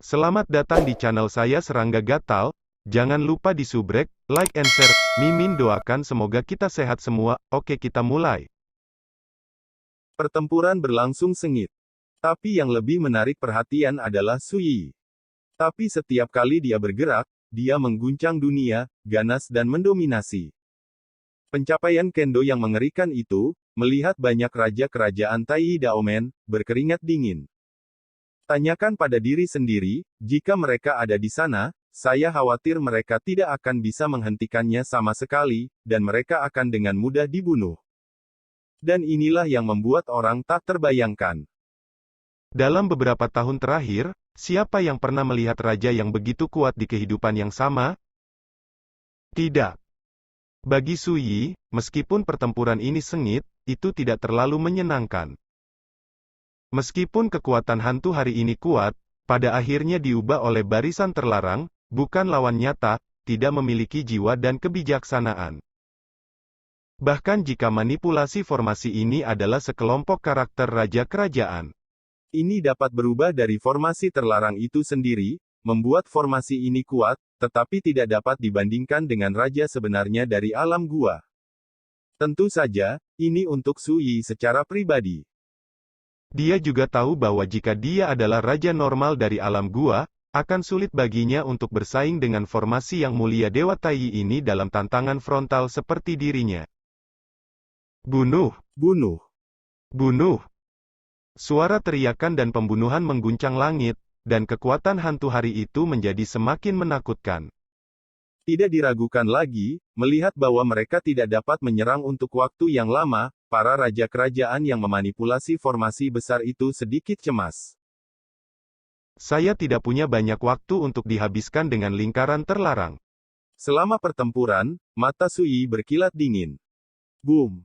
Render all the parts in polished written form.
Selamat datang di channel saya Serangga Gatal. Jangan lupa di subrek, like and share. Mimin doakan semoga kita sehat semua. Oke, kita mulai. Pertempuran berlangsung sengit. Tapi yang lebih menarik perhatian adalah Su Yi. Tapi setiap kali dia bergerak, dia mengguncang dunia, ganas dan mendominasi. Pencapaian Kendo yang mengerikan itu, melihat banyak raja kerajaan Tai Daomen, berkeringat dingin. Tanyakan pada diri sendiri, jika mereka ada di sana, saya khawatir mereka tidak akan bisa menghentikannya sama sekali, dan mereka akan dengan mudah dibunuh. Dan inilah yang membuat orang tak terbayangkan. Dalam beberapa tahun terakhir, siapa yang pernah melihat raja yang begitu kuat di kehidupan yang sama? Tidak. Bagi Su Yi, meskipun pertempuran ini sengit, itu tidak terlalu menyenangkan. Meskipun kekuatan hantu hari ini kuat, pada akhirnya diubah oleh barisan terlarang, bukan lawan nyata, tidak memiliki jiwa dan kebijaksanaan. Bahkan jika manipulasi formasi ini adalah sekelompok karakter raja kerajaan. Ini dapat berubah dari formasi terlarang itu sendiri, membuat formasi ini kuat, tetapi tidak dapat dibandingkan dengan raja sebenarnya dari alam gua. Tentu saja, ini untuk Su Yi secara pribadi. Dia juga tahu bahwa jika dia adalah raja normal dari alam gua, akan sulit baginya untuk bersaing dengan formasi yang mulia Dewa Tai ini dalam tantangan frontal seperti dirinya. Bunuh! Bunuh! Bunuh! Suara teriakan dan pembunuhan mengguncang langit, dan kekuatan hantu hari itu menjadi semakin menakutkan. Tidak diragukan lagi, melihat bahwa mereka tidak dapat menyerang untuk waktu yang lama, para raja kerajaan yang memanipulasi formasi besar itu sedikit cemas. Saya tidak punya banyak waktu untuk dihabiskan dengan lingkaran terlarang. Selama pertempuran, mata Su Yi berkilat dingin. Boom!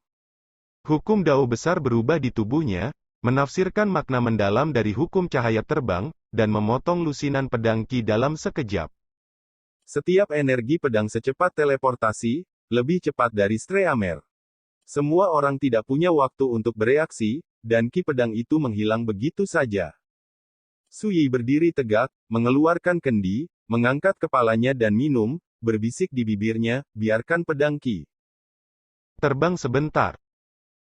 Hukum Dao besar berubah di tubuhnya, menafsirkan makna mendalam dari hukum cahaya terbang, dan memotong lusinan pedang Qi dalam sekejap. Setiap energi pedang secepat teleportasi, lebih cepat dari Streamer. Semua orang tidak punya waktu untuk bereaksi, dan Qi pedang itu menghilang begitu saja. Su Yi berdiri tegak, mengeluarkan kendi, mengangkat kepalanya dan minum, berbisik di bibirnya, biarkan pedang Qi terbang sebentar.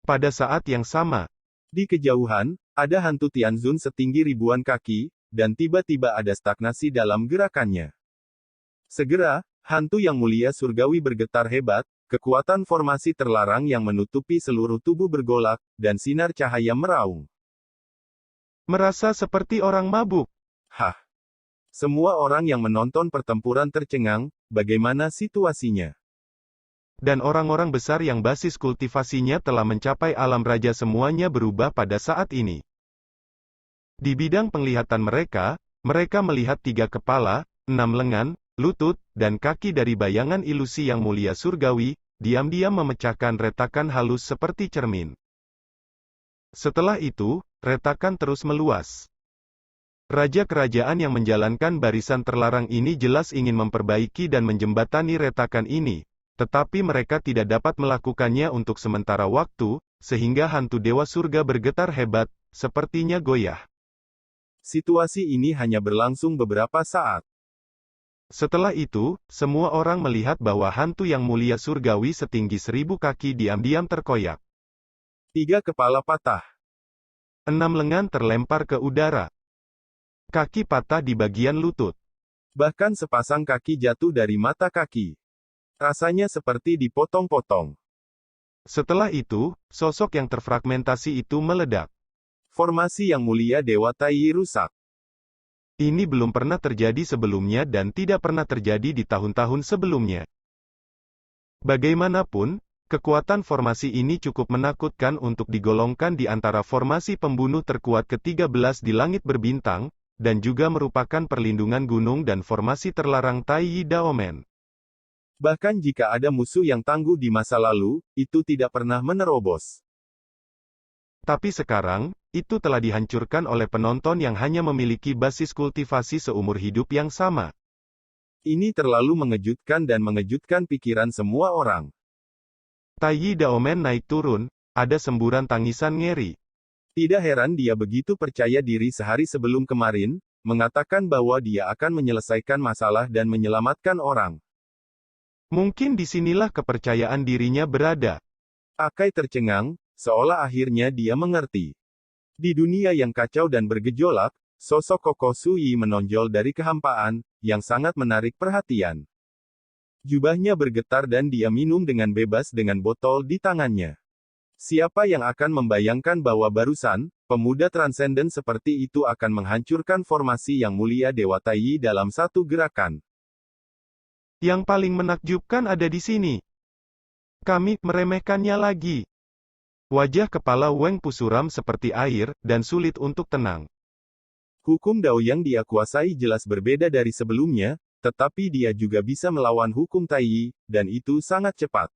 Pada saat yang sama, di kejauhan, ada hantu Tianzun setinggi ribuan kaki, dan tiba-tiba ada stagnasi dalam gerakannya. Segera, hantu yang mulia surgawi bergetar hebat, kekuatan formasi terlarang yang menutupi seluruh tubuh bergolak, dan sinar cahaya meraung. Merasa seperti orang mabuk. Hah! Semua orang yang menonton pertempuran tercengang, bagaimana situasinya? Dan orang-orang besar yang basis kultivasinya telah mencapai alam raja semuanya berubah pada saat ini. Di bidang penglihatan mereka melihat 3 kepala, 6 lengan, lutut, dan kaki dari bayangan ilusi yang mulia surgawi, diam-diam memecahkan retakan halus seperti cermin. Setelah itu, retakan terus meluas. Raja kerajaan yang menjalankan barisan terlarang ini jelas ingin memperbaiki dan menjembatani retakan ini, tetapi mereka tidak dapat melakukannya untuk sementara waktu, sehingga hantu Dewa Surga bergetar hebat, sepertinya goyah. Situasi ini hanya berlangsung beberapa saat. Setelah itu, semua orang melihat bahwa hantu yang mulia surgawi setinggi 1000 kaki diam-diam terkoyak. 3 kepala patah. 6 lengan terlempar ke udara. Kaki patah di bagian lutut. Bahkan sepasang kaki jatuh dari mata kaki. Rasanya seperti dipotong-potong. Setelah itu, sosok yang terfragmentasi itu meledak. Formasi yang mulia Dewa Tai rusak. Ini belum pernah terjadi sebelumnya dan tidak pernah terjadi di tahun-tahun sebelumnya. Bagaimanapun, kekuatan formasi ini cukup menakutkan untuk digolongkan di antara formasi pembunuh terkuat ke-13 di langit berbintang, dan juga merupakan perlindungan gunung dan formasi terlarang Tai Daomen. Bahkan jika ada musuh yang tangguh di masa lalu, itu tidak pernah menerobos. Tapi sekarang, itu telah dihancurkan oleh penonton yang hanya memiliki basis kultivasi seumur hidup yang sama. Ini terlalu mengejutkan dan mengejutkan pikiran semua orang. Tai Daomen naik turun, ada semburan tangisan ngeri. Tidak heran dia begitu percaya diri sehari sebelum kemarin, mengatakan bahwa dia akan menyelesaikan masalah dan menyelamatkan orang. Mungkin disinilah kepercayaan dirinya berada. Akai tercengang, seolah akhirnya dia mengerti. Di dunia yang kacau dan bergejolak, sosok Koko Sui menonjol dari kehampaan, yang sangat menarik perhatian. Jubahnya bergetar dan dia minum dengan bebas dengan botol di tangannya. Siapa yang akan membayangkan bahwa barusan, pemuda transenden seperti itu akan menghancurkan formasi yang mulia Dewa Tai dalam satu gerakan. Yang paling menakjubkan ada di sini. Kami meremehkannya lagi. Wajah kepala Wang Pu suram seperti air, dan sulit untuk tenang. Hukum Dao yang dia kuasai jelas berbeda dari sebelumnya, tetapi dia juga bisa melawan hukum Tai, dan itu sangat cepat.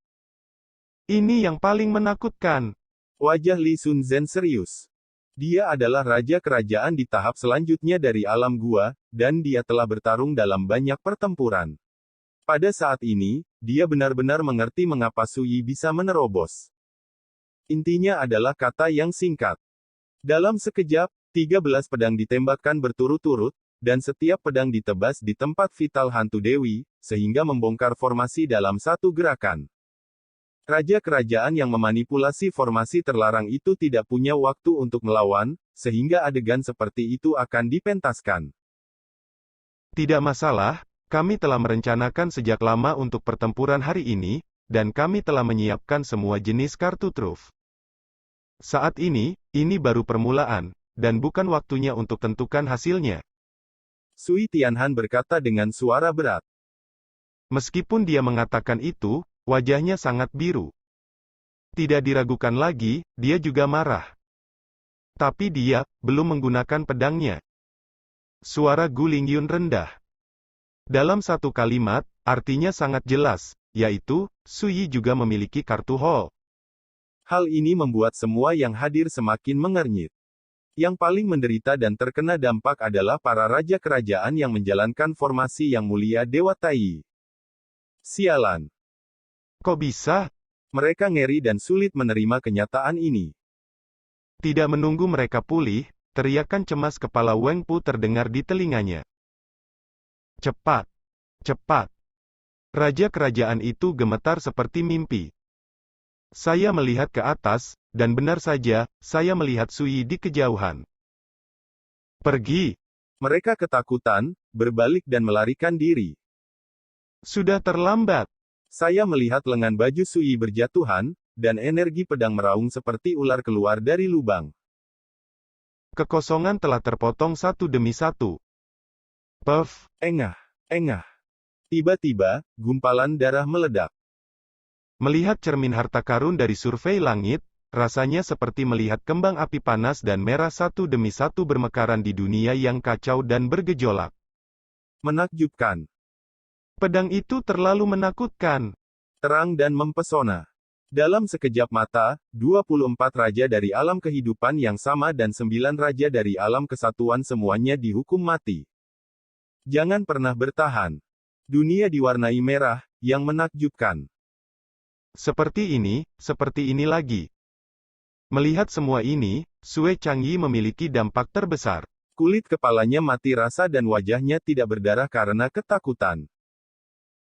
Ini yang paling menakutkan. Wajah Li Sun Zhen serius. Dia adalah raja kerajaan di tahap selanjutnya dari alam gua, dan dia telah bertarung dalam banyak pertempuran. Pada saat ini, dia benar-benar mengerti mengapa Sui bisa menerobos. Intinya adalah kata yang singkat. Dalam sekejap, 13 pedang ditembakkan berturut-turut, dan setiap pedang ditebas di tempat vital hantu Dewi, sehingga membongkar formasi dalam satu gerakan. Raja kerajaan yang memanipulasi formasi terlarang itu tidak punya waktu untuk melawan, sehingga adegan seperti itu akan dipentaskan. Tidak masalah, kami telah merencanakan sejak lama untuk pertempuran hari ini, dan kami telah menyiapkan semua jenis kartu truf. Saat ini baru permulaan, dan bukan waktunya untuk tentukan hasilnya. Sui Tianhan berkata dengan suara berat. Meskipun dia mengatakan itu, wajahnya sangat biru. Tidak diragukan lagi, dia juga marah. Tapi dia belum menggunakan pedangnya. Suara Gu Lingyun rendah. Dalam satu kalimat, artinya sangat jelas, yaitu, Sui juga memiliki kartu Hall. Hal ini membuat semua yang hadir semakin mengernyit. Yang paling menderita dan terkena dampak adalah para raja kerajaan yang menjalankan formasi yang mulia Dewa Tai. Sialan. Kok bisa? Mereka ngeri dan sulit menerima kenyataan ini. Tidak menunggu mereka pulih, teriakan cemas kepala Wang Pu terdengar di telinganya. Cepat! Cepat! Raja kerajaan itu gemetar seperti mimpi. Saya melihat ke atas, dan benar saja, saya melihat Sui di kejauhan. Pergi! Mereka ketakutan, berbalik dan melarikan diri. Sudah terlambat. Saya melihat lengan baju Sui berjatuhan, dan energi pedang meraung seperti ular keluar dari lubang. Kekosongan telah terpotong satu demi satu. Puff! Engah! Engah! Tiba-tiba, gumpalan darah meledak. Melihat cermin harta karun dari survei langit, rasanya seperti melihat kembang api panas dan merah satu demi satu bermekaran di dunia yang kacau dan bergejolak. Menakjubkan. Pedang itu terlalu menakutkan. Terang dan mempesona. Dalam sekejap mata, 24 raja dari alam kehidupan yang sama dan 9 raja dari alam kesatuan semuanya dihukum mati. Jangan pernah bertahan. Dunia diwarnai merah, yang menakjubkan. Seperti ini lagi. Melihat semua ini, Sue Changyi memiliki dampak terbesar. Kulit kepalanya mati rasa dan wajahnya tidak berdarah karena ketakutan.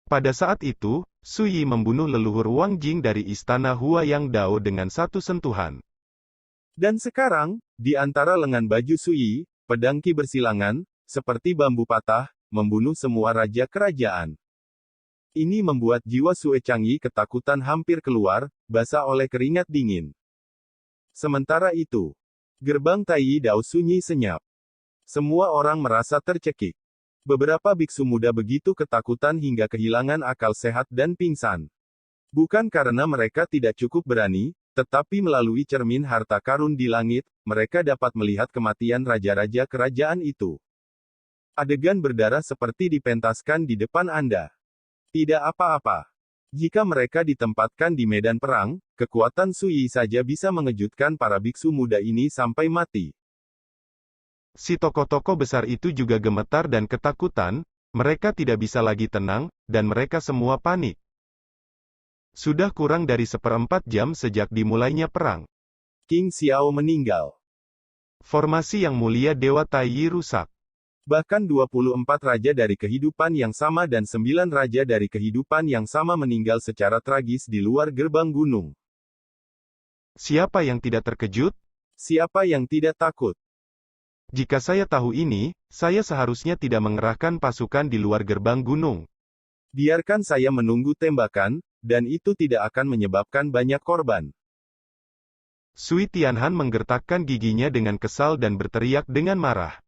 Pada saat itu, Sui membunuh leluhur Wang Jing dari istana Huayang Dao dengan satu sentuhan. Dan sekarang, di antara lengan baju Sui, pedang Qi bersilangan, seperti bambu patah, membunuh semua raja kerajaan. Ini membuat jiwa Sue Changyi ketakutan hampir keluar, basah oleh keringat dingin. Sementara itu, gerbang Tai Dao sunyi senyap. Semua orang merasa tercekik. Beberapa biksu muda begitu ketakutan hingga kehilangan akal sehat dan pingsan. Bukan karena mereka tidak cukup berani, tetapi melalui cermin harta karun di langit, mereka dapat melihat kematian raja-raja kerajaan itu. Adegan berdarah seperti dipentaskan di depan Anda. Tidak apa-apa. Jika mereka ditempatkan di medan perang, kekuatan Sui saja bisa mengejutkan para biksu muda ini sampai mati. Si tokoh-tokoh besar itu juga gemetar dan ketakutan, mereka tidak bisa lagi tenang, dan mereka semua panik. Sudah kurang dari 1/4 jam sejak dimulainya perang. King Xiao meninggal. Formasi yang mulia Dewa Tai rusak. Bahkan 24 raja dari kehidupan yang sama dan 9 raja dari kehidupan yang sama meninggal secara tragis di luar gerbang gunung. Siapa yang tidak terkejut? Siapa yang tidak takut? Jika saya tahu ini, saya seharusnya tidak mengerahkan pasukan di luar gerbang gunung. Biarkan saya menunggu tembakan, dan itu tidak akan menyebabkan banyak korban. Sui Tianhan menggertakkan giginya dengan kesal dan berteriak dengan marah.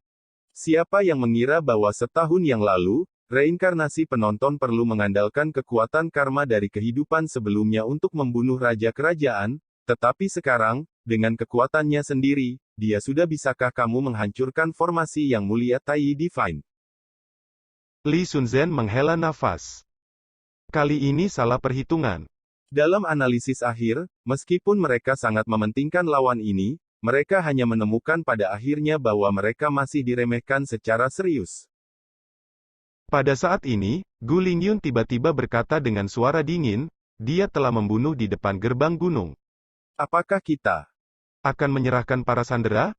Siapa yang mengira bahwa setahun yang lalu, reinkarnasi penonton perlu mengandalkan kekuatan karma dari kehidupan sebelumnya untuk membunuh raja kerajaan, tetapi sekarang, dengan kekuatannya sendiri, dia sudah bisakah kamu menghancurkan formasi yang mulia Tai Divine? Li Shunzhen menghela nafas. Kali ini salah perhitungan. Dalam analisis akhir, meskipun mereka sangat mementingkan lawan ini, mereka hanya menemukan pada akhirnya bahwa mereka masih diremehkan secara serius. Pada saat ini, Gu Lingyun tiba-tiba berkata dengan suara dingin, dia telah membunuh di depan gerbang gunung. Apakah kita Akan menyerahkan para sandera?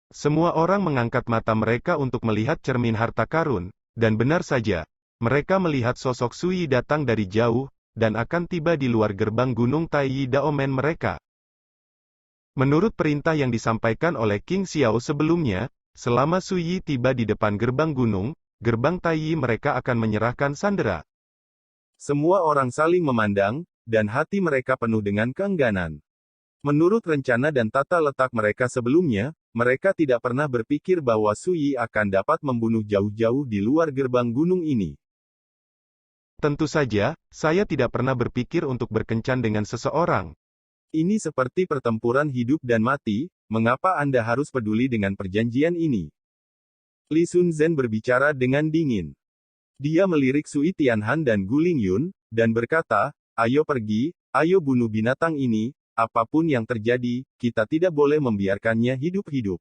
Semua orang mengangkat mata mereka untuk melihat cermin harta karun, dan benar saja, mereka melihat sosok Sui datang dari jauh, dan akan tiba di luar gerbang gunung Tai Daomen mereka. Menurut perintah yang disampaikan oleh King Xiao sebelumnya, selama Sui tiba di depan gerbang gunung, gerbang Tai mereka akan menyerahkan sandera. Semua orang saling memandang, dan hati mereka penuh dengan keengganan. Menurut rencana dan tata letak mereka sebelumnya, mereka tidak pernah berpikir bahwa Sui akan dapat membunuh jauh-jauh di luar gerbang gunung ini. Tentu saja, saya tidak pernah berpikir untuk berkencan dengan seseorang. Ini seperti pertempuran hidup dan mati, mengapa Anda harus peduli dengan perjanjian ini? Li Shunzhen berbicara dengan dingin. Dia melirik Sui Tianhan dan Gu Lingyun, dan berkata, ayo pergi, ayo bunuh binatang ini, apapun yang terjadi, kita tidak boleh membiarkannya hidup-hidup.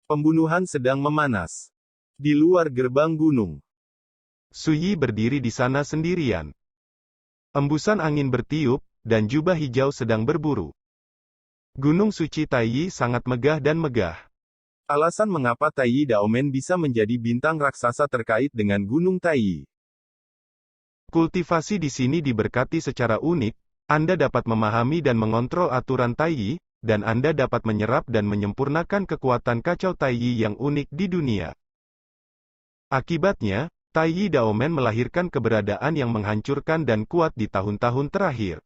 Pembunuhan sedang memanas. Di luar gerbang gunung. Sui berdiri di sana sendirian. Embusan angin bertiup, dan jubah hijau sedang berburu. Gunung suci Taiyi sangat megah dan megah. Alasan mengapa Tai Daomen bisa menjadi bintang raksasa terkait dengan Gunung Tai. Kultivasi di sini diberkati secara unik, Anda dapat memahami dan mengontrol aturan Taiyi, dan Anda dapat menyerap dan menyempurnakan kekuatan kacau Taiyi yang unik di dunia. Akibatnya, Tai Daomen melahirkan keberadaan yang menghancurkan dan kuat di tahun-tahun terakhir.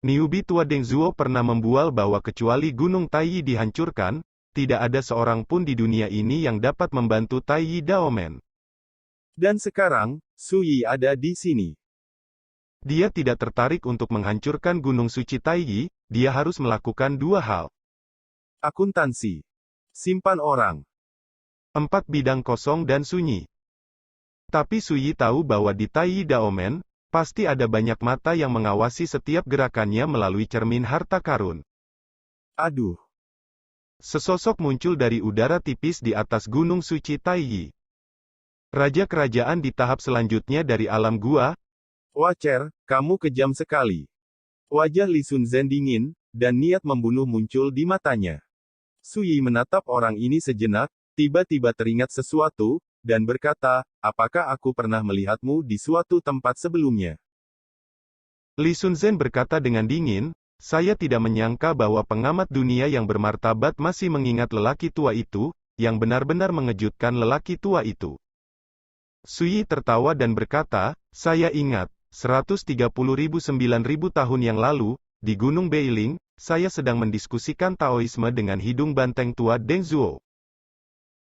Niubi tua Deng Zuo pernah membual bahwa kecuali Gunung Tai dihancurkan, tidak ada seorang pun di dunia ini yang dapat membantu Tai Daomen. Dan sekarang, Sui ada di sini. Dia tidak tertarik untuk menghancurkan Gunung Suci Tai, dia harus melakukan dua hal. Akuntansi. Simpan orang. 4 bidang kosong dan sunyi. Tapi Sui tahu bahwa di Tai Daomen, pasti ada banyak mata yang mengawasi setiap gerakannya melalui cermin harta karun. Aduh. Sesosok muncul dari udara tipis di atas Gunung Suci Taiyi. Raja kerajaan di tahap selanjutnya dari alam gua. Wacer, kamu kejam sekali. Wajah Li Shunzhen dingin, dan niat membunuh muncul di matanya. Sui menatap orang ini sejenak, tiba-tiba teringat sesuatu, dan berkata, apakah aku pernah melihatmu di suatu tempat sebelumnya? Li Shunzhen berkata dengan dingin, saya tidak menyangka bahwa pengamat dunia yang bermartabat masih mengingat lelaki tua itu, yang benar-benar mengejutkan lelaki tua itu. Sui tertawa dan berkata, saya ingat, 130.000-9.000 tahun yang lalu, di Gunung Beiling, saya sedang mendiskusikan Taoisme dengan hidung banteng tua Deng Zuo.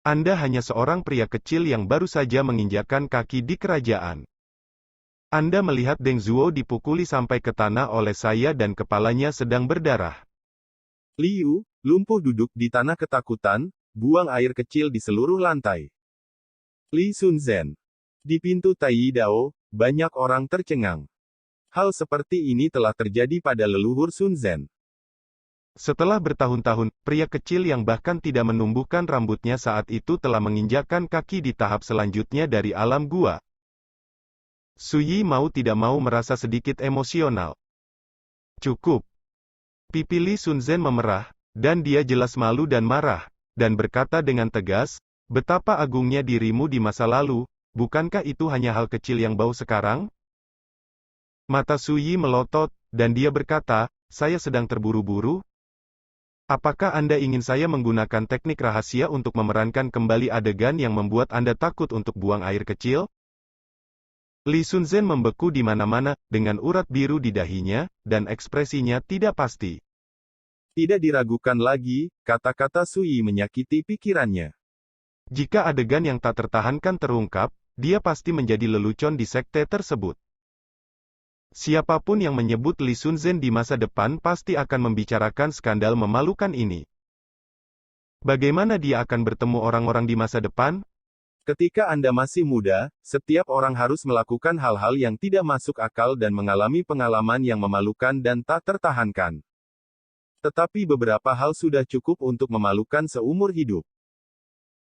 Anda hanya seorang pria kecil yang baru saja menginjakkan kaki di kerajaan. Anda melihat Deng Zuo dipukuli sampai ke tanah oleh saya dan kepalanya sedang berdarah. Liu, lumpuh duduk di tanah ketakutan, buang air kecil di seluruh lantai. Li Shunzhen. Di pintu Tai Dao, banyak orang tercengang. Hal seperti ini telah terjadi pada leluhur Shunzhen. Setelah bertahun-tahun, pria kecil yang bahkan tidak menumbuhkan rambutnya saat itu telah menginjakkan kaki di tahap selanjutnya dari alam gua. Sui mau tidak mau merasa sedikit emosional. Cukup. Pipi Li Shunzhen memerah, dan dia jelas malu dan marah, dan berkata dengan tegas, Betapa agungnya dirimu di masa lalu, bukankah itu hanya hal kecil yang bau sekarang? Mata Suyi melotot, dan dia berkata, saya sedang terburu-buru? Apakah Anda ingin saya menggunakan teknik rahasia untuk memerankan kembali adegan yang membuat Anda takut untuk buang air kecil? Li Sunzen membeku di mana-mana, dengan urat biru di dahinya, dan ekspresinya tidak pasti. Tidak diragukan lagi, kata-kata Suyi menyakiti pikirannya. Jika adegan yang tak tertahankan terungkap, dia pasti menjadi lelucon di sekte tersebut. Siapapun yang menyebut Li Sunzen di masa depan pasti akan membicarakan skandal memalukan ini. Bagaimana dia akan bertemu orang-orang di masa depan? Ketika Anda masih muda, setiap orang harus melakukan hal-hal yang tidak masuk akal dan mengalami pengalaman yang memalukan dan tak tertahankan. Tetapi beberapa hal sudah cukup untuk memalukan seumur hidup.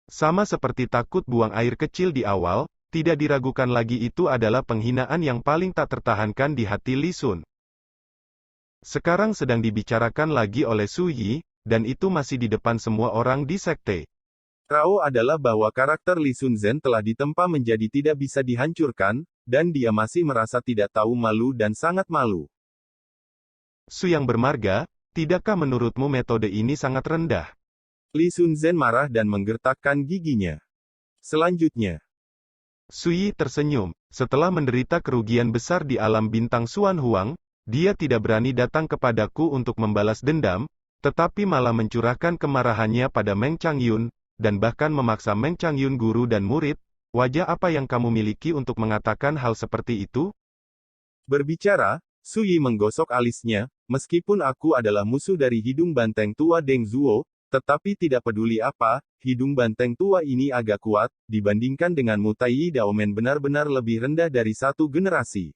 Sama seperti takut buang air kecil di awal, tidak diragukan lagi itu adalah penghinaan yang paling tak tertahankan di hati Li Sun. Sekarang sedang dibicarakan lagi oleh Su Yi, dan itu masih di depan semua orang di sekte. Rao adalah bahwa karakter Li Sunzen telah ditempa menjadi tidak bisa dihancurkan, dan dia masih merasa tidak tahu malu dan sangat malu. Su yang bermarga, tidakkah menurutmu metode ini sangat rendah? Li Sunzen marah dan menggertakkan giginya. Selanjutnya, Su Yi tersenyum, setelah menderita kerugian besar di alam bintang Xuan Huang, dia tidak berani datang kepadaku untuk membalas dendam, tetapi malah mencurahkan kemarahannya pada Meng Changyun, dan bahkan memaksa Meng Changyun guru dan murid. Wajah apa yang kamu miliki untuk mengatakan hal seperti itu? berbicara, Su Yi menggosok alisnya, meskipun aku adalah musuh dari hidung banteng tua Deng Zuo, tetapi tidak peduli apa, hidung banteng tua ini agak kuat, dibandingkan dengan Mutai Daomen benar-benar lebih rendah dari satu generasi.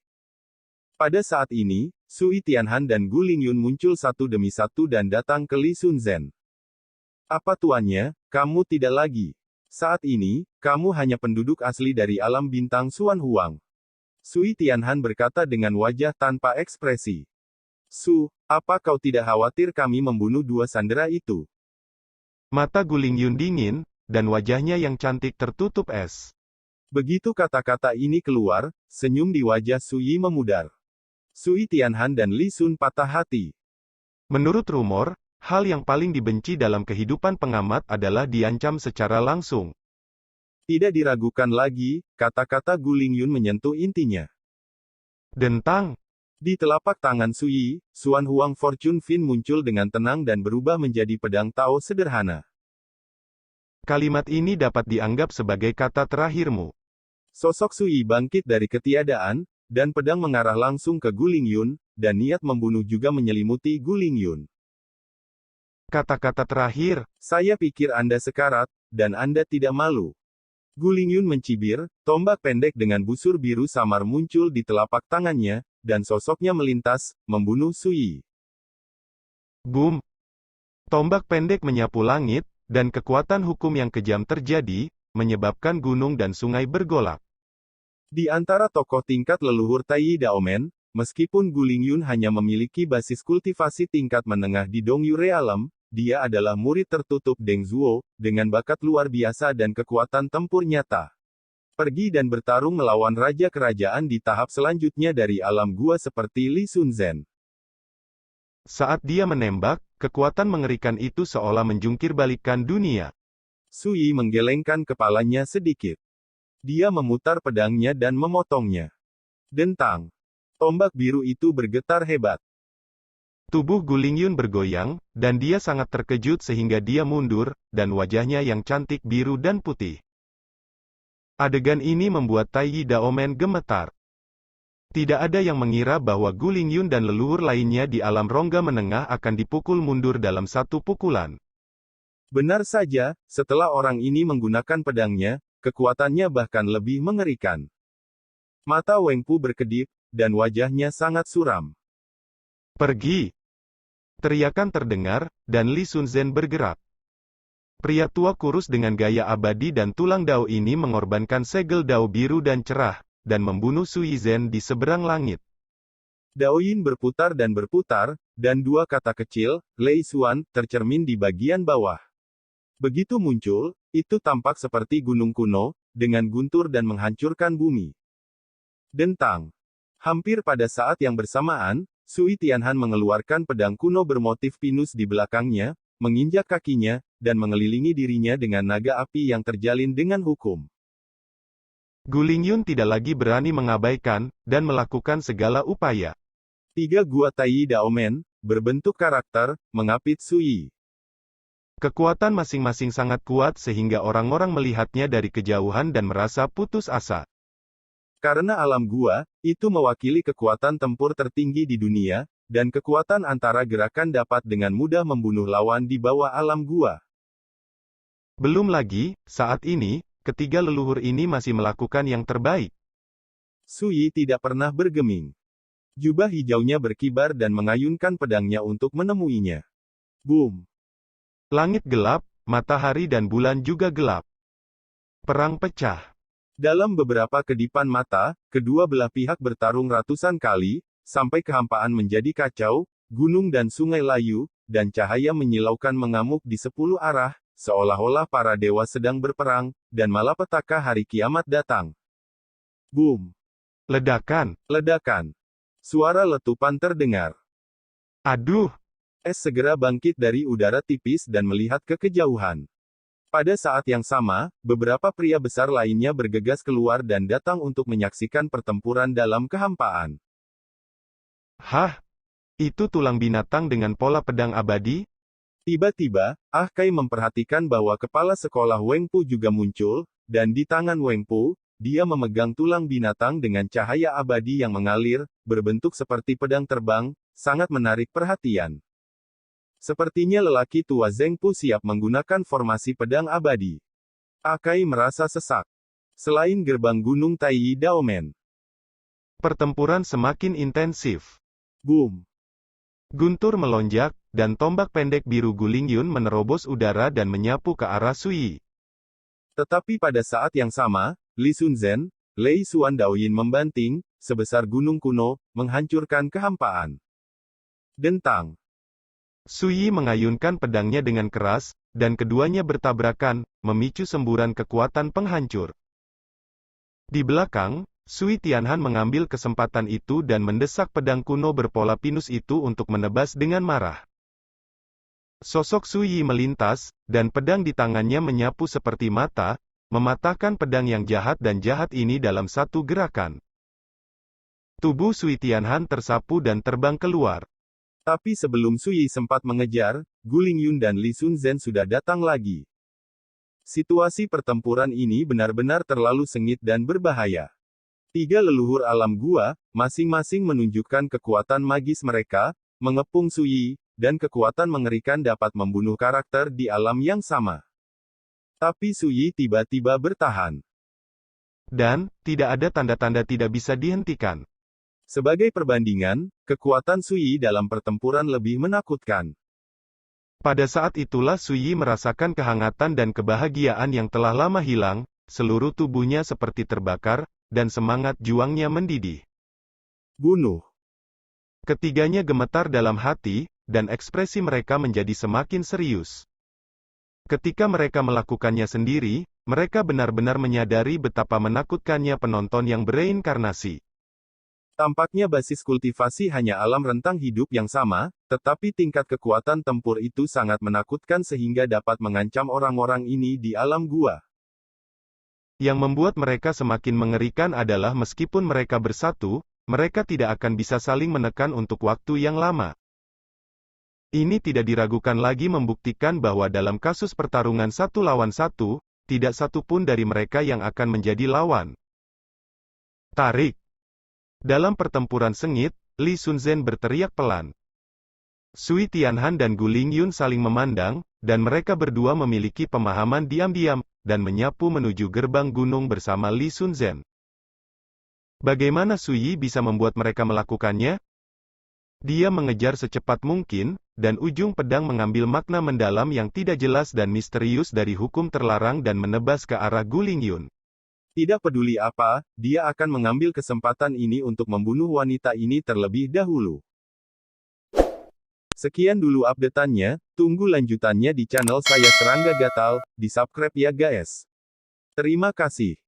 Pada saat ini, Sui Tianhan dan Gu Lingyun muncul satu demi satu dan datang ke Li Sunzen. Apa tuannya, kamu tidak lagi. Saat ini, kamu hanya penduduk asli dari alam bintang Xuan Huang. Sui Tianhan berkata dengan wajah tanpa ekspresi. Su, apa kau tidak khawatir kami membunuh dua sandera itu? Mata Gu Lingyun dingin, dan wajahnya yang cantik tertutup es. Begitu kata-kata ini keluar, senyum di wajah Sui memudar. Sui Tianhan dan Li Sun patah hati. Menurut rumor, hal yang paling dibenci dalam kehidupan pengamat adalah diancam secara langsung. Tidak diragukan lagi, kata-kata Gu Lingyun menyentuh intinya. Dentang. Di telapak tangan Sui, Xuan Huang Fortune Fin muncul dengan tenang dan berubah menjadi pedang Tao sederhana. Kalimat ini dapat dianggap sebagai kata terakhirmu. Sosok Sui bangkit dari ketiadaan, dan pedang mengarah langsung ke Gu Lingyun, dan niat membunuh juga menyelimuti Gu Lingyun. Kata-kata terakhir, Saya pikir Anda sekarat, dan Anda tidak malu. Gu Lingyun mencibir, tombak pendek dengan busur biru samar muncul di telapak tangannya, dan sosoknya melintas, membunuh Sui. boom. Tombak pendek menyapu langit, dan kekuatan hukum yang kejam terjadi, menyebabkan gunung dan sungai bergolak. Di antara tokoh tingkat leluhur Taiyi Daomen, meskipun Gu Lingyun hanya memiliki basis kultivasi tingkat menengah di Dongyu Realm, dia adalah murid tertutup Deng Zuo, dengan bakat luar biasa dan kekuatan tempur nyata. Pergi dan bertarung melawan raja kerajaan di tahap selanjutnya dari alam gua seperti Li Sunzen. Saat dia menembak, kekuatan mengerikan itu seolah menjungkir balikkan dunia. Sui menggelengkan kepalanya sedikit. Dia memutar pedangnya dan memotongnya. Dentang. Tombak biru itu bergetar hebat. Tubuh Gu Lingyun bergoyang, dan dia sangat terkejut sehingga dia mundur, dan wajahnya yang cantik biru dan putih. Adegan ini membuat Taiyi Daomen gemetar. Tidak ada yang mengira bahwa Gu Lingyun dan leluhur lainnya di alam rongga menengah akan dipukul mundur dalam satu pukulan. Benar saja, setelah orang ini menggunakan pedangnya, kekuatannya bahkan lebih mengerikan. Mata Weng Pu berkedip, dan wajahnya sangat suram. Pergi! Teriakan terdengar, dan Li Sunzen bergerak. Pria tua kurus dengan gaya abadi dan tulang dao ini mengorbankan segel dao biru dan cerah, dan membunuh Sui Zhen di seberang langit. Daoyin berputar, dan dua kata kecil, Lei Xuan, tercermin di bagian bawah. Begitu muncul, Itu tampak seperti gunung kuno, dengan guntur dan menghancurkan bumi. Dentang. Hampir pada saat yang bersamaan, Sui Tianhan mengeluarkan pedang kuno bermotif pinus di belakangnya, menginjak kakinya, dan mengelilingi dirinya dengan naga api yang terjalin dengan hukum. Gu Lingyun tidak lagi berani mengabaikan, dan melakukan segala upaya. 3 gua Tai Daomen, berbentuk karakter, mengapit Sui. Kekuatan masing-masing sangat kuat sehingga orang-orang melihatnya dari kejauhan dan merasa putus asa. Karena alam gua, itu mewakili kekuatan tempur tertinggi di dunia, dan kekuatan antara gerakan dapat dengan mudah membunuh lawan di bawah alam gua. Belum lagi, saat ini, ketiga leluhur ini masih melakukan yang terbaik. Sui tidak pernah bergeming. Jubah hijaunya berkibar dan mengayunkan pedangnya untuk menemuinya. Boom! Langit gelap, matahari dan bulan juga gelap. Perang pecah. Dalam beberapa kedipan mata, kedua belah pihak bertarung ratusan kali, sampai kehampaan menjadi kacau, gunung dan sungai layu, dan cahaya menyilaukan mengamuk di 10 arah, seolah-olah para dewa sedang berperang, dan malapetaka hari kiamat datang. Boom! Ledakan. Ledakan. Suara letupan terdengar. Aduh! Es segera bangkit dari udara tipis dan melihat ke kejauhan. Pada saat yang sama, beberapa pria besar lainnya bergegas keluar dan datang untuk menyaksikan pertempuran dalam kehampaan. Hah? Itu tulang binatang dengan pola pedang abadi? Tiba-tiba, Ah Kai memperhatikan bahwa kepala sekolah Weng Pu juga muncul, dan di tangan Weng Pu, dia memegang tulang binatang dengan cahaya abadi yang mengalir, berbentuk seperti pedang terbang, sangat menarik perhatian. Sepertinya lelaki tua Zeng Pu siap menggunakan formasi pedang abadi. Ah Kai merasa sesak. Selain gerbang gunung Tai Daomen. Pertempuran semakin intensif. Boom! Guntur melonjak, dan tombak pendek biru Gu Lingyun menerobos udara dan menyapu ke arah Sui. Tetapi pada saat yang sama, Li Sunzhen, Lei Xuan Daoyin membanting, sebesar gunung kuno, menghancurkan kehampaan. Dentang. Sui mengayunkan pedangnya dengan keras, dan keduanya bertabrakan, memicu semburan kekuatan penghancur. Di belakang, Sui Tianhan mengambil kesempatan itu dan mendesak pedang kuno berpola pinus itu untuk menebas dengan marah. Sosok Sui melintas, dan pedang di tangannya menyapu seperti mata, mematahkan pedang yang jahat dan jahat ini dalam satu gerakan. Tubuh Sui Tianhan tersapu dan terbang keluar. Tapi sebelum Sui sempat mengejar, Gu Lingyun dan Li Sunzhen sudah datang lagi. Situasi pertempuran ini benar-benar terlalu sengit dan berbahaya. 3 leluhur alam gua, masing-masing menunjukkan kekuatan magis mereka, mengepung Sui, dan kekuatan mengerikan dapat membunuh karakter di alam yang sama. Tapi Sui tiba-tiba bertahan. Dan, tidak ada tanda-tanda tidak bisa dihentikan. Sebagai perbandingan, kekuatan Sui dalam pertempuran lebih menakutkan. Pada saat itulah Sui merasakan kehangatan dan kebahagiaan yang telah lama hilang, seluruh tubuhnya seperti terbakar, dan semangat juangnya mendidih. Bunuh. Ketiganya gemetar dalam hati, dan ekspresi mereka menjadi semakin serius. Ketika mereka melakukannya sendiri, mereka benar-benar menyadari betapa menakutkannya penonton yang bereinkarnasi. Tampaknya basis kultivasi hanya alam rentang hidup yang sama, tetapi tingkat kekuatan tempur itu sangat menakutkan sehingga dapat mengancam orang-orang ini di alam gua. Yang membuat mereka semakin mengerikan adalah meskipun mereka bersatu, mereka tidak akan bisa saling menekan untuk waktu yang lama. Ini tidak diragukan lagi membuktikan bahwa dalam kasus pertarungan 1 lawan 1, tidak satu pun dari mereka yang akan menjadi lawan. Tarik. Dalam pertempuran sengit, Li Sunzhen berteriak pelan. Sui Tianhan dan Gu Lingyun saling memandang, dan mereka berdua memiliki pemahaman diam-diam, dan menyapu menuju gerbang gunung bersama Li Sunzhen. Bagaimana Sui bisa membuat mereka melakukannya? Dia mengejar secepat mungkin, dan ujung pedang mengambil makna mendalam yang tidak jelas dan misterius dari hukum terlarang dan menebas ke arah Gu Lingyun. Tidak peduli apa, dia akan mengambil kesempatan ini untuk membunuh wanita ini terlebih dahulu. Sekian dulu updateannya, tunggu lanjutannya di channel saya Serangga Gatal, di subscribe ya guys. Terima kasih.